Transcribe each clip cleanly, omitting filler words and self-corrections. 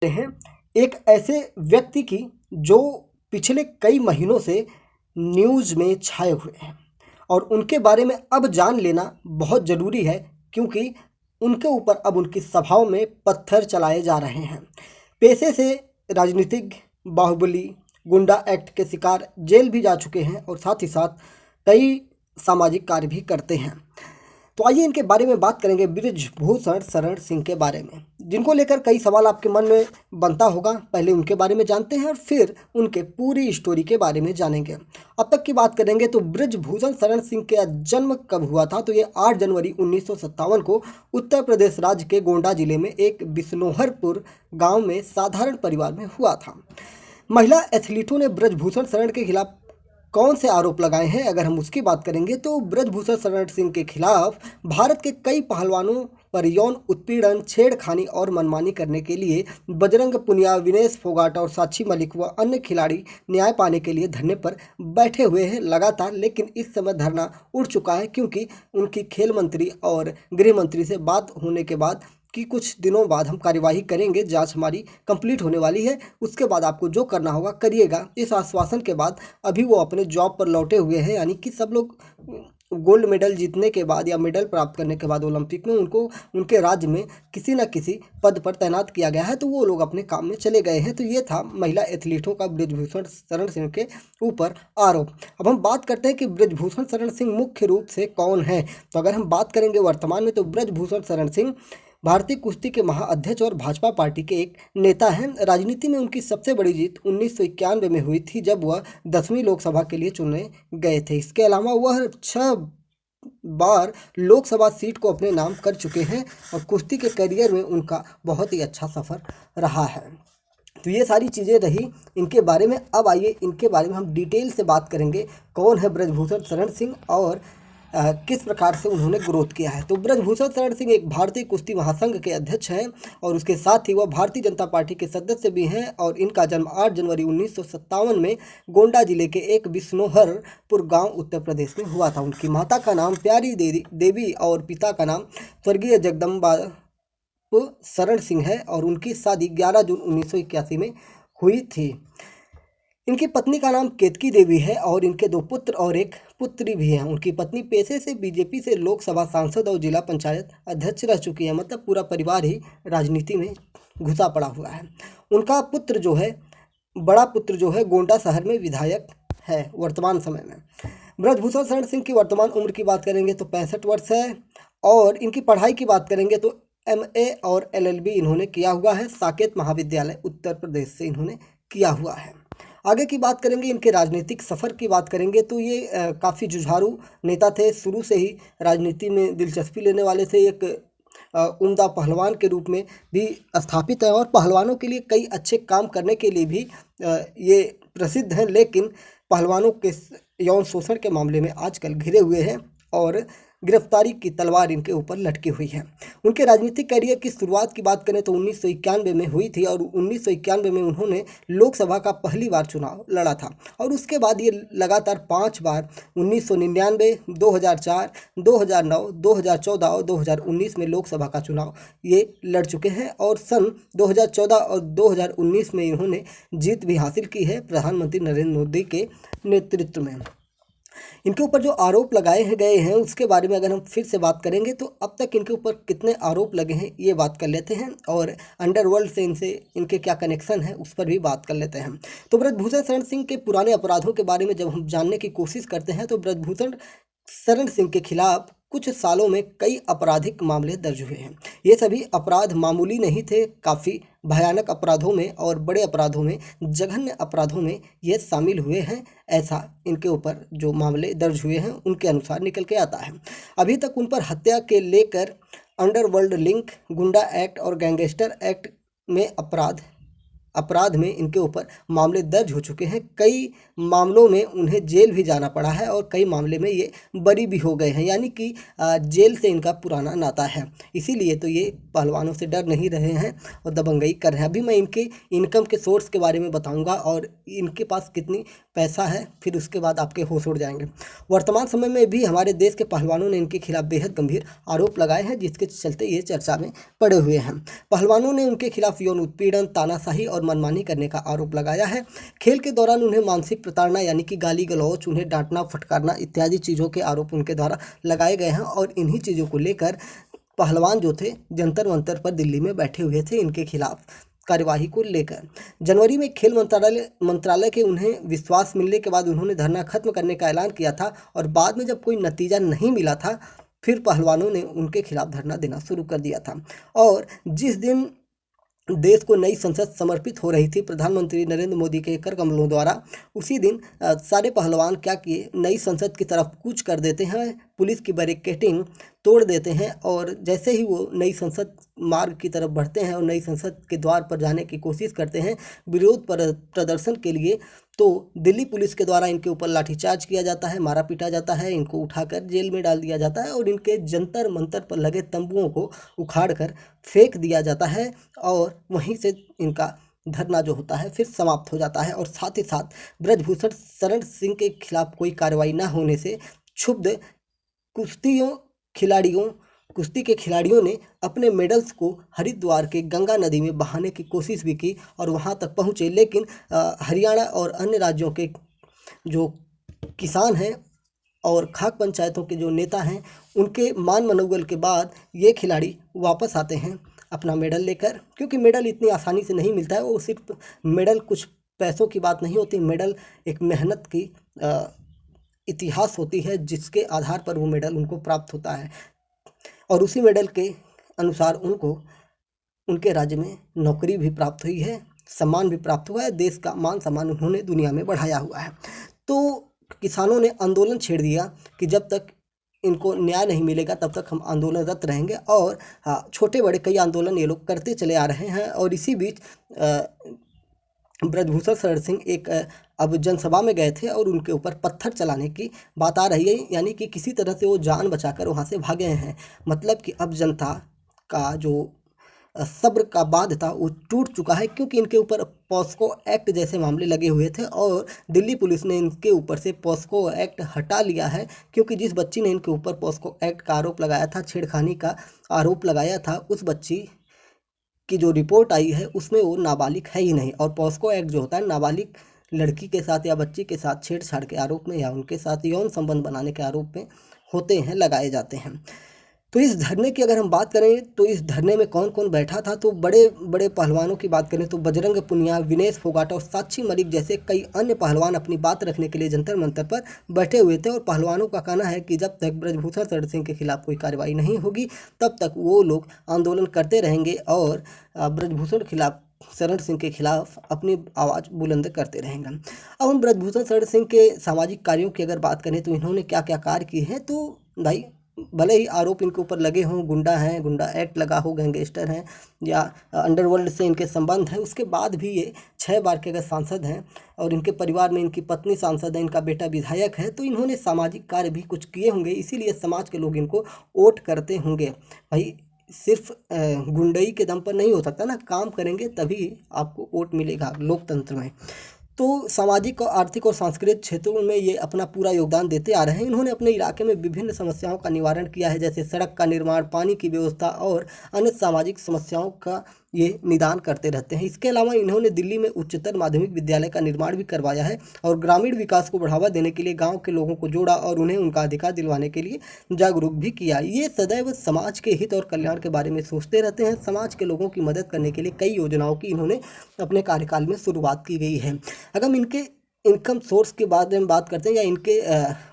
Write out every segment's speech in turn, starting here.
हैं एक ऐसे व्यक्ति की जो पिछले कई महीनों से न्यूज़ में छाए हुए हैं और उनके बारे में अब जान लेना बहुत ज़रूरी है, क्योंकि उनके ऊपर अब उनकी सभाओं में पत्थर चलाए जा रहे हैं। पेशे से राजनीतिज्ञ, बाहुबली, गुंडा एक्ट के शिकार, जेल भी जा चुके हैं और साथ ही साथ कई सामाजिक कार्य भी करते हैं। तो आइए इनके बारे में बात करेंगे, बृजभूषण शरण सिंह के बारे में, जिनको लेकर कई सवाल आपके मन में बनता होगा। पहले उनके बारे में जानते हैं और फिर उनके पूरी स्टोरी के बारे में जानेंगे। अब तक की बात करेंगे तो बृजभूषण शरण सिंह का जन्म कब हुआ था, तो ये 8 जनवरी 1957 को उत्तर प्रदेश राज्य के गोंडा जिले में एक बिश्नोहरपुर गाँव में साधारण परिवार में हुआ था। महिला एथलीटों ने बृजभूषण शरण के खिलाफ कौन से आरोप लगाए हैं, अगर हम उसकी बात करेंगे तो बृजभूषण शरण सिंह के खिलाफ भारत के कई पहलवानों पर यौन उत्पीड़न, छेड़खानी और मनमानी करने के लिए बजरंग पुनिया, विनेश फोगाट और साक्षी मलिक व अन्य खिलाड़ी न्याय पाने के लिए धरने पर बैठे हुए हैं लगातार। लेकिन इस समय धरना उठ चुका है, क्योंकि उनकी खेल मंत्री और गृह मंत्री से बात होने के बाद कि कुछ दिनों बाद हम कार्यवाही करेंगे, जांच हमारी कंप्लीट होने वाली है, उसके बाद आपको जो करना होगा करिएगा, इस आश्वासन के बाद अभी वो अपने जॉब पर लौटे हुए हैं। यानी कि सब लोग गोल्ड मेडल जीतने के बाद या मेडल प्राप्त करने के बाद ओलंपिक में उनको उनके राज्य में किसी न किसी पद पर तैनात किया गया है, तो वो लोग अपने काम में चले गए हैं। तो ये था महिला एथलीटों का बृजभूषण शरण सिंह के ऊपर आरोप। अब हम बात करते हैं कि बृजभूषण शरण सिंह मुख्य रूप से कौन है। तो अगर हम बात करेंगे वर्तमान में, तो बृजभूषण शरण सिंह भारतीय कुश्ती के महाअध्यक्ष और भाजपा पार्टी के एक नेता हैं। राजनीति में उनकी सबसे बड़ी जीत 1991 में हुई थी, जब वह 10वीं लोकसभा के लिए चुने गए थे। इसके अलावा वह 6 बार लोकसभा सीट को अपने नाम कर चुके हैं और कुश्ती के करियर में उनका बहुत ही अच्छा सफ़र रहा है। तो ये सारी चीज़ें रही इनके बारे में। अब आइए इनके बारे में हम डिटेल से बात करेंगे, कौन है बृजभूषण शरण सिंह और किस प्रकार से उन्होंने ग्रोथ किया है। तो बृजभूषण शरण सिंह एक भारतीय कुश्ती महासंघ के अध्यक्ष हैं और उसके साथ ही वह भारतीय जनता पार्टी के सदस्य भी हैं। और इनका जन्म 8 जनवरी 1957 में गोंडा जिले के एक बिश्नोहरपुर गांव उत्तर प्रदेश में हुआ था। उनकी माता का नाम प्यारी देवी और पिता का नाम स्वर्गीय जगदम्बा शरण सिंह है और उनकी शादी 11 जून 1981 में हुई थी। इनकी पत्नी का नाम केतकी देवी है और इनके 2 पुत्र और एक पुत्री भी हैं। उनकी पत्नी पेशे से बीजेपी से लोकसभा सांसद और जिला पंचायत अध्यक्ष रह चुकी है। मतलब पूरा परिवार ही राजनीति में घुसा पड़ा हुआ है। उनका पुत्र जो है, बड़ा पुत्र जो है, गोंडा शहर में विधायक है वर्तमान समय में। बृजभूषण शरण सिंह की वर्तमान उम्र की बात करेंगे तो 65 वर्ष है और इनकी पढ़ाई की बात करेंगे तो MA और LLB इन्होंने किया हुआ है। साकेत महाविद्यालय उत्तर प्रदेश से इन्होंने किया हुआ है। आगे की बात करेंगे, इनके राजनीतिक सफ़र की बात करेंगे तो ये काफ़ी जुझारू नेता थे। शुरू से ही राजनीति में दिलचस्पी लेने वाले थे। एक उम्दा पहलवान के रूप में भी स्थापित है और पहलवानों के लिए कई अच्छे काम करने के लिए भी ये प्रसिद्ध हैं। लेकिन पहलवानों के यौन शोषण के मामले में आजकल घिरे हुए हैं और गिरफ्तारी की तलवार इनके ऊपर लटकी हुई है। उनके राजनीतिक करियर की शुरुआत की बात करें तो 1991 में हुई थी और 1991 में उन्होंने लोकसभा का पहली बार चुनाव लड़ा था और उसके बाद ये लगातार 5 बार 1999, 2004, 2009, 2014 और 2019 में लोकसभा का चुनाव ये लड़ चुके हैं और सन 2014 और 2019 में इन्होंने जीत भी हासिल की है प्रधानमंत्री नरेंद्र मोदी के नेतृत्व में। इनके ऊपर जो आरोप लगाए गए हैं उसके बारे में अगर हम फिर से बात करेंगे तो अब तक इनके ऊपर कितने आरोप लगे हैं ये बात कर लेते हैं और अंडरवर्ल्ड से इनके क्या कनेक्शन है उस पर भी बात कर लेते हैं। तो बृजभूषण शरण सिंह के पुराने अपराधों के बारे में जब हम जानने की कोशिश करते हैं तो बृजभूषण शरण सिंह के खिलाफ कुछ सालों में कई आपराधिक मामले दर्ज हुए हैं। ये सभी अपराध मामूली नहीं थे, काफ़ी भयानक अपराधों में और बड़े अपराधों में, जघन्य अपराधों में ये शामिल हुए हैं। ऐसा इनके ऊपर जो मामले दर्ज हुए हैं उनके अनुसार निकल के आता है। अभी तक उन पर हत्या के लेकर अंडरवर्ल्ड लिंक, गुंडा एक्ट और गैंगस्टर एक्ट में अपराध में इनके ऊपर मामले दर्ज हो चुके हैं। कई मामलों में उन्हें जेल भी जाना पड़ा है और कई मामले में ये बरी भी हो गए हैं। यानी कि जेल से इनका पुराना नाता है, इसीलिए तो ये पहलवानों से डर नहीं रहे हैं और दबंगई कर रहे हैं। अभी मैं इनके इनकम के सोर्स के बारे में बताऊंगा और इनके पास कितनी पैसा है, फिर उसके बाद आपके होश उड़ जाएंगे। वर्तमान समय में भी हमारे देश के पहलवानों ने इनके खिलाफ बेहद गंभीर आरोप लगाए हैं, जिसके चलते ये चर्चा में पड़े हुए हैं। पहलवानों ने उनके खिलाफ यौन उत्पीड़न, तानाशाही और मनमानी करने का आरोप लगाया है। खेल के दौरान उन्हें मानसिक प्रताड़ना यानी कि गाली गलौज, उन्हें डांटना, फटकारना इत्यादि चीज़ों के आरोप उनके द्वारा लगाए गए हैं। और इन्हीं चीज़ों को लेकर पहलवान जो थे जंतर मंतर पर दिल्ली में बैठे हुए थे इनके खिलाफ कार्यवाही को लेकर। जनवरी में खेल मंत्रालय के उन्हें विश्वास मिलने के बाद उन्होंने धरना खत्म करने का ऐलान किया था, और बाद में जब कोई नतीजा नहीं मिला था फिर पहलवानों ने उनके खिलाफ धरना देना शुरू कर दिया था। और जिस दिन देश को नई संसद समर्पित हो रही थी प्रधानमंत्री नरेंद्र मोदी के कर कमलों द्वारा, उसी दिन सारे पहलवान क्या किए, नई संसद की तरफ कूच कर देते हैं, पुलिस की बैरिकेडिंग तोड़ देते हैं। और जैसे ही वो नई संसद मार्ग की तरफ बढ़ते हैं और नई संसद के द्वार पर जाने की कोशिश करते हैं विरोध प्रदर्शन के लिए, तो दिल्ली पुलिस के द्वारा इनके ऊपर लाठीचार्ज किया जाता है, मारा पीटा जाता है, इनको उठाकर जेल में डाल दिया जाता है और इनके जंतर मंतर पर लगे तंबुओं को उखाड़ कर फेंक दिया जाता है। और वहीं से इनका धरना जो होता है फिर समाप्त हो जाता है। और साथ ही साथ ब्रजभूषण शरण सिंह के खिलाफ कोई कार्रवाई न होने से क्षुब्ध कुश्ती के खिलाड़ियों ने अपने मेडल्स को हरिद्वार के गंगा नदी में बहाने की कोशिश भी की और वहां तक पहुंचे, लेकिन हरियाणा और अन्य राज्यों के जो किसान हैं और खाक पंचायतों के जो नेता हैं उनके मान मनौगल के बाद ये खिलाड़ी वापस आते हैं अपना मेडल लेकर, क्योंकि मेडल इतनी आसानी से नहीं मिलता है। वो सिर्फ मेडल कुछ पैसों की बात नहीं होती, मेडल एक मेहनत की इतिहास होती है जिसके आधार पर वो मेडल उनको प्राप्त होता है। और उसी मेडल के अनुसार उनको उनके राज्य में नौकरी भी प्राप्त हुई है, सम्मान भी प्राप्त हुआ है, देश का मान सम्मान उन्होंने दुनिया में बढ़ाया हुआ है। तो किसानों ने आंदोलन छेड़ दिया कि जब तक इनको न्याय नहीं मिलेगा तब तक हम आंदोलनरत रहेंगे। और छोटे बड़े कई आंदोलन ये लोग करते चले आ रहे हैं। और इसी बीच ब्रजभूषण शरण सिंह एक अब जनसभा में गए थे और उनके ऊपर पत्थर चलाने की बात आ रही है, यानी कि किसी तरह से वो जान बचाकर वहाँ से भागे हैं। मतलब कि अब जनता का जो सब्र का बांध था वो टूट चुका है, क्योंकि इनके ऊपर पॉस्को एक्ट जैसे मामले लगे हुए थे और दिल्ली पुलिस ने इनके ऊपर से पॉस्को एक्ट हटा लिया है। क्योंकि जिस बच्ची ने इनके ऊपर पॉस्को एक्ट का आरोप लगाया था, छेड़खानी का आरोप लगाया था, उस बच्ची की जो रिपोर्ट आई है उसमें वो नाबालिग है ही नहीं। और पॉस्को एक्ट जो होता है नाबालिग लड़की के साथ या बच्ची के साथ छेड़छाड़ के आरोप में या उनके साथ यौन संबंध बनाने के आरोप में होते हैं, लगाए जाते हैं। तो इस धरने की अगर हम बात करें तो इस धरने में कौन कौन बैठा था, तो बड़े बड़े पहलवानों की बात करें तो बजरंग पुनिया, विनेश फोगाट और साक्षी मलिक जैसे कई अन्य पहलवान अपनी बात रखने के लिए जंतर मंतर पर बैठे हुए थे। और पहलवानों का कहना है कि जब तक ब्रजभूषण शरण सिंह के खिलाफ कोई कार्रवाई नहीं होगी तब तक वो लोग आंदोलन करते रहेंगे और ब्रजभूषण शरण सिंह के खिलाफ अपनी आवाज़ बुलंद करते रहेंगे। अब हम ब्रजभूषण शरण सिंह के सामाजिक कार्यों की अगर बात करें तो इन्होंने क्या क्या कार्य किए हैं, तो भाई भले ही आरोप इनके ऊपर लगे हों, गुंडा हैं, गुंडा एक्ट लगा हो, गैंगस्टर हैं या अंडरवर्ल्ड से इनके संबंध हैं, उसके बाद भी ये 6 बार के अगर सांसद हैं और इनके परिवार में इनकी पत्नी सांसद है, इनका बेटा विधायक है, तो इन्होंने सामाजिक कार्य भी कुछ किए होंगे, इसीलिए समाज के लोग इनको वोट करते होंगे। भाई सिर्फ गुंडई के दम पर नहीं हो सकता ना, काम करेंगे तभी आपको वोट मिलेगा लोकतंत्र में। तो सामाजिक और आर्थिक और सांस्कृतिक क्षेत्रों में ये अपना पूरा योगदान देते आ रहे हैं। इन्होंने अपने इलाके में विभिन्न समस्याओं का निवारण किया है, जैसे सड़क का निर्माण, पानी की व्यवस्था और अन्य सामाजिक समस्याओं का ये निदान करते रहते हैं। इसके अलावा इन्होंने दिल्ली में उच्चतर माध्यमिक विद्यालय का निर्माण भी करवाया है और ग्रामीण विकास को बढ़ावा देने के लिए गाँव के लोगों को जोड़ा और उन्हें उनका अधिकार दिलवाने के लिए जागरूक भी किया। ये सदैव समाज के हित और कल्याण के बारे में सोचते रहते हैं। समाज के लोगों की मदद करने के लिए कई योजनाओं की इन्होंने अपने कार्यकाल में शुरुआत की गई है। अगर हम इनके इनकम सोर्स के बारे में बात करते हैं या इनके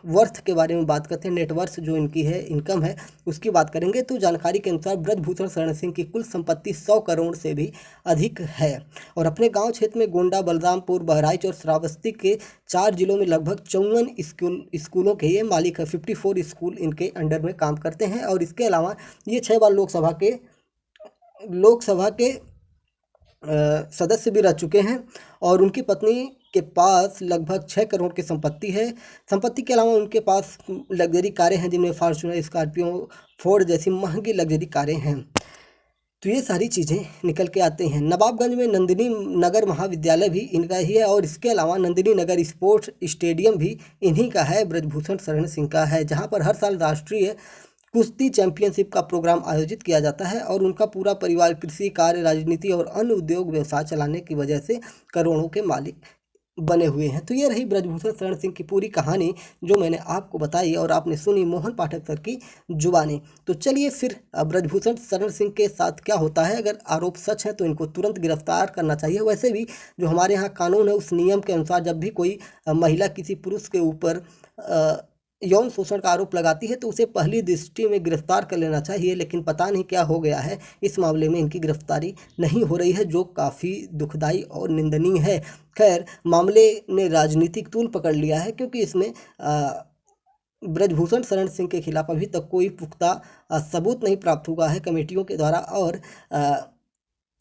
वर्थ के बारे में बात करते हैं, नेटवर्थ जो इनकी है, इनकम है, उसकी बात करेंगे तो जानकारी के अनुसार ब्रजभूषण शरण सिंह की कुल संपत्ति 100 करोड़ से भी अधिक है। और अपने गांव क्षेत्र में गोंडा, बलरामपुर, बहराइच और श्रावस्ती के 4 जिलों में लगभग 54 स्कूलों के ये मालिक है। 54 स्कूल इनके अंडर में काम करते हैं। और इसके अलावा ये 6 बार लोकसभा के सदस्य भी रह चुके हैं। और उनकी पत्नी के पास लगभग 6 करोड़ की संपत्ति है। संपत्ति के अलावा उनके पास लग्जरी कारें हैं, जिनमें फॉर्च्यूनर, स्कॉर्पियो, फोर्ड जैसी महंगी लग्जरी कारें हैं। तो ये सारी चीज़ें निकल के आते हैं। नवाबगंज में नंदिनी नगर महाविद्यालय भी इनका ही है और इसके अलावा नंदिनी नगर स्पोर्ट्स स्टेडियम भी इन्हीं का है, ब्रजभूषण शरण सिंह का है, जहाँ पर हर साल राष्ट्रीय कुश्ती चैंपियनशिप का प्रोग्राम आयोजित किया जाता है और उनका पूरा परिवार कृषि कार्य, राजनीति और अन्य उद्योग व्यवसाय चलाने की वजह से करोड़ों के मालिक बने हुए हैं। तो ये रही ब्रजभूषण शरण सिंह की पूरी कहानी जो मैंने आपको बताई और आपने सुनी मोहन पाठक सर की जुबानी। तो चलिए फिर ब्रजभूषण शरण सिंह के साथ क्या होता है। अगर आरोप सच है तो इनको तुरंत गिरफ्तार करना चाहिए। वैसे भी जो हमारे यहाँ कानून है उस नियम के अनुसार जब भी कोई महिला किसी पुरुष के ऊपर यौन शोषण का आरोप लगाती है तो उसे पहली दृष्टि में गिरफ्तार कर लेना चाहिए, लेकिन पता नहीं क्या हो गया है, इस मामले में इनकी गिरफ्तारी नहीं हो रही है, जो काफ़ी दुखदाई और निंदनीय है। खैर, मामले ने राजनीतिक तूल पकड़ लिया है क्योंकि इसमें ब्रजभूषण शरण सिंह के खिलाफ अभी तक कोई पुख्ता सबूत नहीं प्राप्त हुआ है कमेटियों के द्वारा और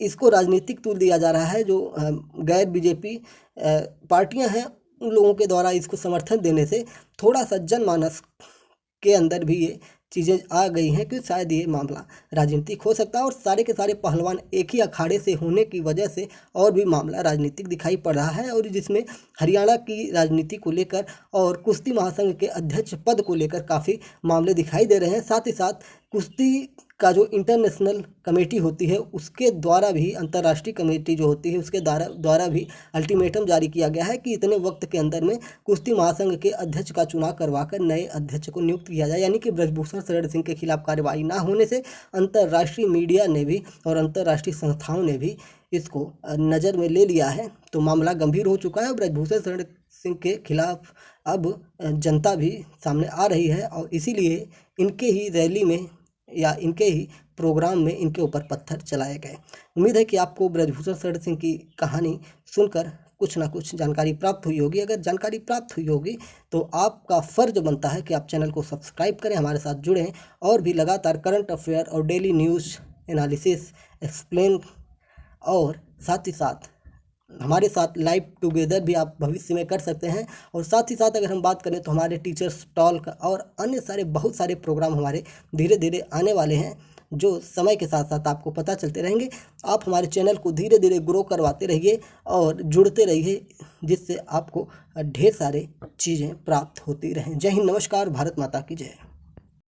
इसको राजनीतिक तूल दिया जा रहा है। जो गैर बीजेपी पार्टियां हैं उन लोगों के द्वारा इसको समर्थन देने से थोड़ा सा जनमानस के अंदर भी ये चीज़ें आ गई हैं कि शायद ये मामला राजनीतिक हो सकता है और सारे के सारे पहलवान एक ही अखाड़े से होने की वजह से और भी मामला राजनीतिक दिखाई पड़ रहा है। और जिसमें हरियाणा की राजनीति को लेकर और कुश्ती महासंघ के अध्यक्ष पद को लेकर काफ़ी मामले दिखाई दे रहे हैं। साथ ही साथ कुश्ती का जो इंटरनेशनल कमेटी होती है उसके द्वारा भी, अंतर्राष्ट्रीय कमेटी जो होती है उसके द्वारा भी अल्टीमेटम जारी किया गया है कि इतने वक्त के अंदर में कुश्ती महासंघ के अध्यक्ष का चुनाव करवाकर नए अध्यक्ष को नियुक्त किया जाए। यानी कि ब्रजभूषण शरण सिंह के खिलाफ कार्रवाई ना होने से अंतर्राष्ट्रीय मीडिया ने भी और अंतर्राष्ट्रीय संस्थाओं ने भी इसको नज़र में ले लिया है। तो मामला गंभीर हो चुका है। ब्रजभूषण शरण सिंह के खिलाफ अब जनता भी सामने आ रही है और इसीलिए इनके ही रैली में या इनके ही प्रोग्राम में इनके ऊपर पत्थर चलाए गए। उम्मीद है कि आपको ब्रजभूषण शरण सिंह की कहानी सुनकर कुछ ना कुछ जानकारी प्राप्त हुई होगी। अगर जानकारी प्राप्त हुई होगी तो आपका फ़र्ज बनता है कि आप चैनल को सब्सक्राइब करें, हमारे साथ जुड़ें और भी लगातार करंट अफेयर और डेली न्यूज़ एनालिसिस एक्सप्लेन और साथ ही साथ हमारे साथ लाइव टुगेदर भी आप भविष्य में कर सकते हैं। और साथ ही साथ अगर हम बात करें तो हमारे टीचर्स टॉक और अन्य सारे बहुत सारे प्रोग्राम हमारे धीरे धीरे आने वाले हैं जो समय के साथ साथ आपको पता चलते रहेंगे। आप हमारे चैनल को धीरे धीरे ग्रो करवाते रहिए और जुड़ते रहिए जिससे आपको ढेर सारे चीज़ें प्राप्त होती रहें। जय हिंद, नमस्कार, भारत माता की जय।